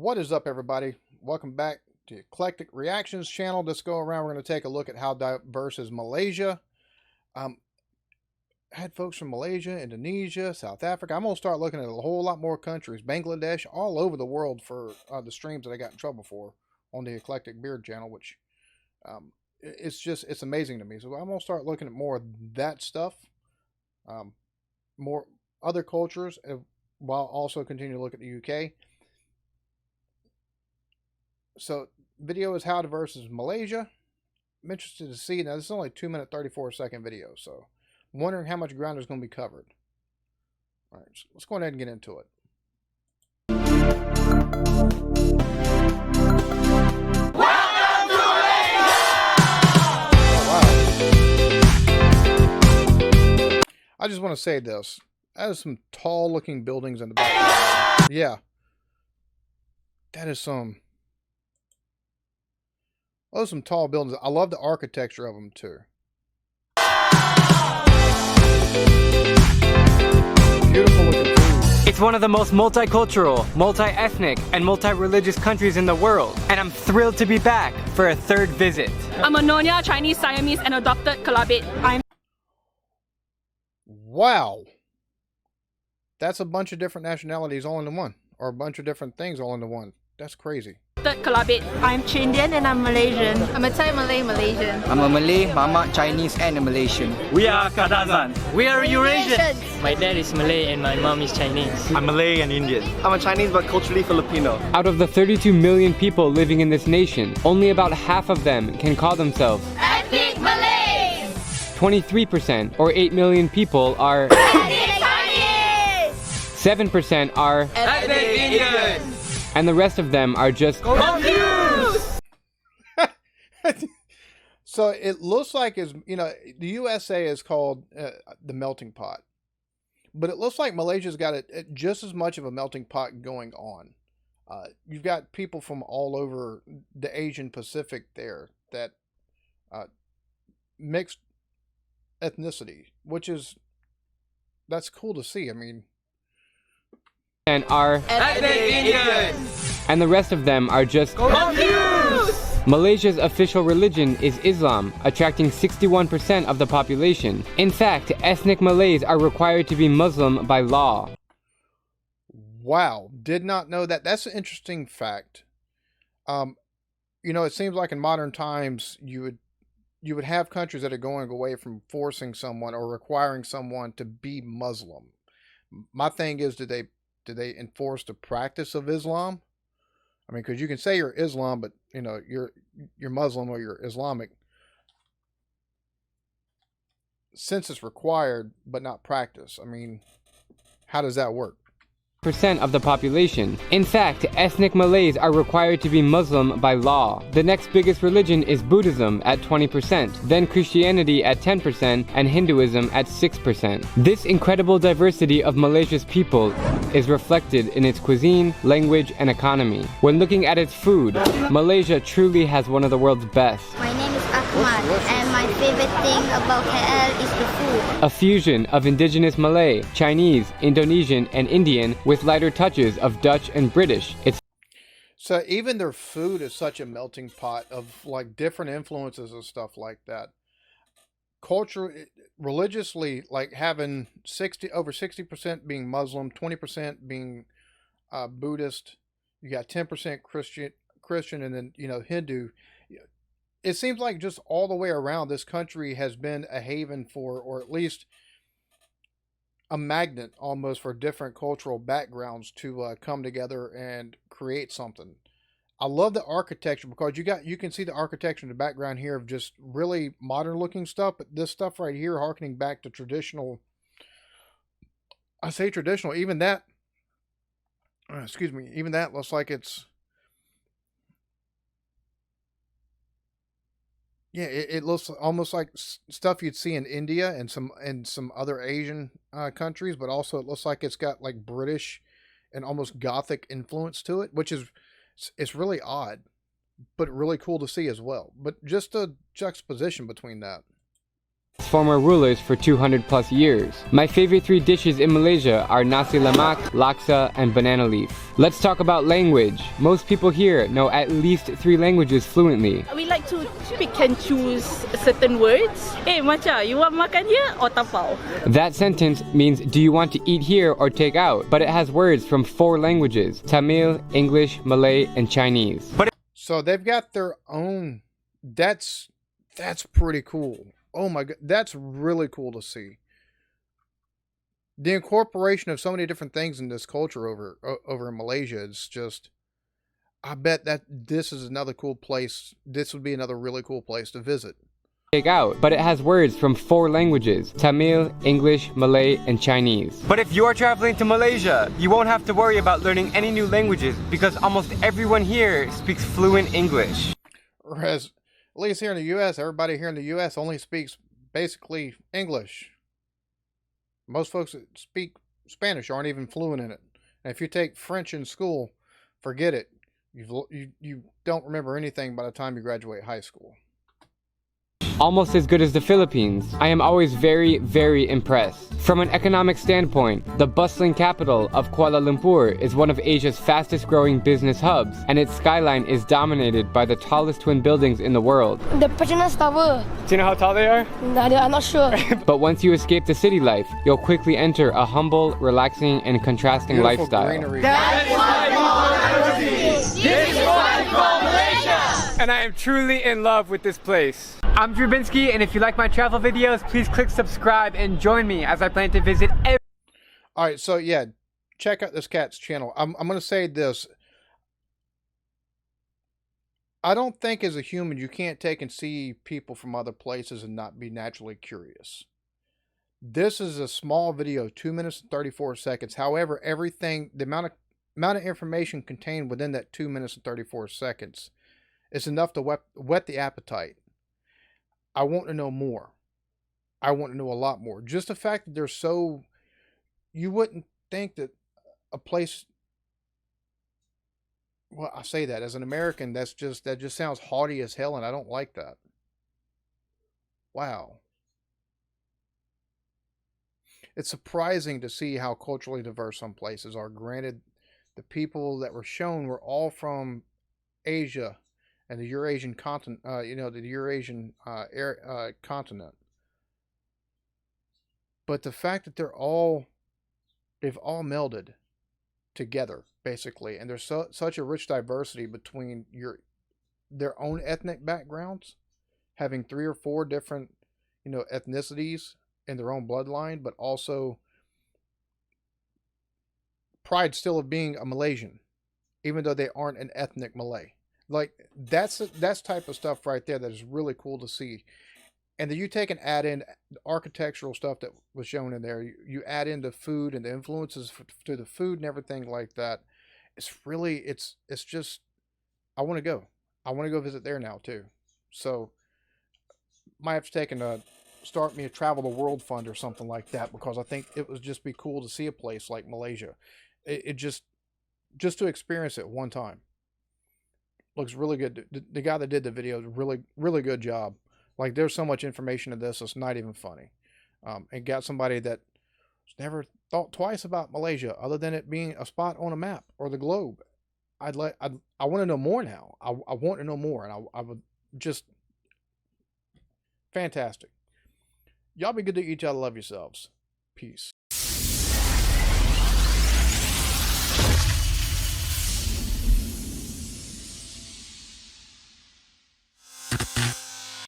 What is up, everybody? Welcome back to Eclectic Reactions Channel. This go around, we're going to take a look at how diverse is Malaysia. I had folks from Malaysia, Indonesia, South Africa. I'm going to start looking at a whole lot more countries, Bangladesh, all over the world for the streams that I got in trouble for on the Eclectic Beard channel, which it's amazing to me. So I'm going to start looking at more of that stuff, more other cultures, while also continue to look at the UK. So video is how diverse is Malaysia. I'm interested to see. Now this is only 2-minute 34-second video, so I'm wondering how much ground is going to be covered. All right, so let's go ahead and get into it. Welcome to Malaysia! Oh, wow. I just want to say this. That is some tall looking buildings in the background. Yeah. That is some... Those are some tall buildings. I love the architecture of them too. Beautiful looking food. It's one of the most multicultural, multi-ethnic, and multi-religious countries in the world, and I'm thrilled to be back for a third visit. I'm a Nonya, Chinese, Siamese, and adopted Kalabit. Wow. That's a bunch of different nationalities all into one, or a bunch of different things all into one. That's crazy. Kalabit. I'm Chindian and I'm Malaysian. I'm a Thai Malay Malaysian. I'm a Malay, Mama, Chinese, and a Malaysian. We are Kadazan. We are Eurasians. My dad is Malay and my mom is Chinese. I'm Malay and Indian. I'm a Chinese but culturally Filipino. Out of the 32 million people living in this nation, only about half of them can call themselves Ethnic Malays! 23%, or 8 million people, are Ethnic Chinese! 7% are Ethnic Indians! and the rest of them are just confused. So it looks like, the USA is called the melting pot, but it looks like Malaysia's got just as much of a melting pot going on. You've got people from all over the Asian Pacific there that mixed ethnicity, that's cool to see. I mean, and are Ethnic Indians! and the rest of them are just Confused! Malaysia's official religion is Islam, attracting 61% of the population. In fact, ethnic Malays are required to be Muslim by law. Wow, did not know that. That's an interesting fact. It seems like in modern times you would have countries that are going away from forcing someone or requiring someone to be Muslim. My thing is, do they enforce the practice of Islam? I mean, because you can say you're Islam, but you're Muslim or you're Islamic, since it's required but not practiced. I mean, how does that work? Percent of the population. In fact, ethnic Malays are required to be Muslim by law. The next biggest religion is Buddhism at 20%, then Christianity at 10%, and Hinduism at 6%. This incredible diversity of Malaysia's people is reflected in its cuisine, language, and economy. When looking at its food, Malaysia truly has one of the world's best. My name is Ahmad, and my favorite thing about KL is the food. A fusion of indigenous Malay, Chinese, Indonesian, and Indian with lighter touches of Dutch and British. So even their food is such a melting pot of like different influences and stuff like that. Culture, religiously, like having over 60% being Muslim, 20% being Buddhist. You got 10% Christian, and then Hindu. It seems like just all the way around, this country has been a haven for, or at least a magnet almost for different cultural backgrounds to come together and create something. I love the architecture because you can see the architecture in the background here of just really modern looking stuff, but this stuff right here harkening back to traditional. I say traditional, even that, even that looks like it's, yeah, it looks almost like stuff you'd see in India and some other Asian countries, but also it looks like it's got like British and almost Gothic influence to it, which is it's really odd, but really cool to see as well. But just a juxtaposition between that. former rulers for 200 plus years. My favorite 3 dishes in Malaysia are nasi lemak, laksa, and banana leaf. Let's talk about language. Most people here know at least 3 languages fluently. We like to pick and choose certain words. Hey, Macha, you want makan here or tapao? That sentence means do you want to eat here or take out, but it has words from 4 languages: Tamil, English, Malay, and Chinese. So they've got their own. That's pretty cool. Oh my god, that's really cool to see. The incorporation of so many different things in this culture over in Malaysia is just. I bet that this is another cool place. This would be another really cool place to visit. Take out, but it has words from 4 languages: Tamil, English, Malay, and Chinese. But if you are traveling to Malaysia, you won't have to worry about learning any new languages because almost everyone here speaks fluent English. Whereas, at least here in the U.S., everybody here in the U.S. only speaks basically English. Most folks that speak Spanish aren't even fluent in it. And if you take French in school, forget it. You don't remember anything by the time you graduate high school. Almost as good as the Philippines. I am always very, very impressed. From an economic standpoint, the bustling capital of Kuala Lumpur is one of Asia's fastest growing business hubs, and its skyline is dominated by the tallest twin buildings in the world. The Petronas Tower. Do you know how tall they are? I'm not sure. But once you escape the city life, you'll quickly enter a humble, relaxing, and contrasting Beautiful lifestyle. greenery. That is why we call Malaysia. This is why we call Malaysia. And I am truly in love with this place. I'm Drubinski, and if you like my travel videos, please click subscribe and join me as I plan to visit every... Alright, so yeah, check out this cat's channel. I'm going to say this. I don't think as a human you can't take and see people from other places and not be naturally curious. This is a small video, 2 minutes and 34 seconds. However, everything, the amount of information contained within that 2 minutes and 34 seconds is enough to whet the appetite. I want to know more. I want to know a lot more. Just the fact that they're so... You wouldn't think that a place... Well, I say that as an American, that just sounds haughty as hell, and I don't like that. Wow. It's surprising to see how culturally diverse some places are. Granted, the people that were shown were all from Asia and the Eurasian continent, the Eurasian continent. But the fact that they've all melded together, basically, and there's such a rich diversity between their own ethnic backgrounds, having 3 or 4 different, ethnicities in their own bloodline, but also pride still of being a Malaysian, even though they aren't an ethnic Malay. Like, that's type of stuff right there that is really cool to see. And then you take and add in the architectural stuff that was shown in there. You add in the food and the influences to the food and everything like that. It's really, it's just, I want to go. I want to go visit there now too. So, might have to take and start me a Travel the World fund or something like that, because I think it would just be cool to see a place like Malaysia. It just to experience it one time. Looks really good. The guy that did the video did really good job. Like, there's so much information in this, it's not even funny. And got somebody that's never thought twice about Malaysia, other than it being a spot on a map or the globe. I want to know more now. I want to know more, and I would just fantastic. Y'all be good to each other. Love yourselves. Peace.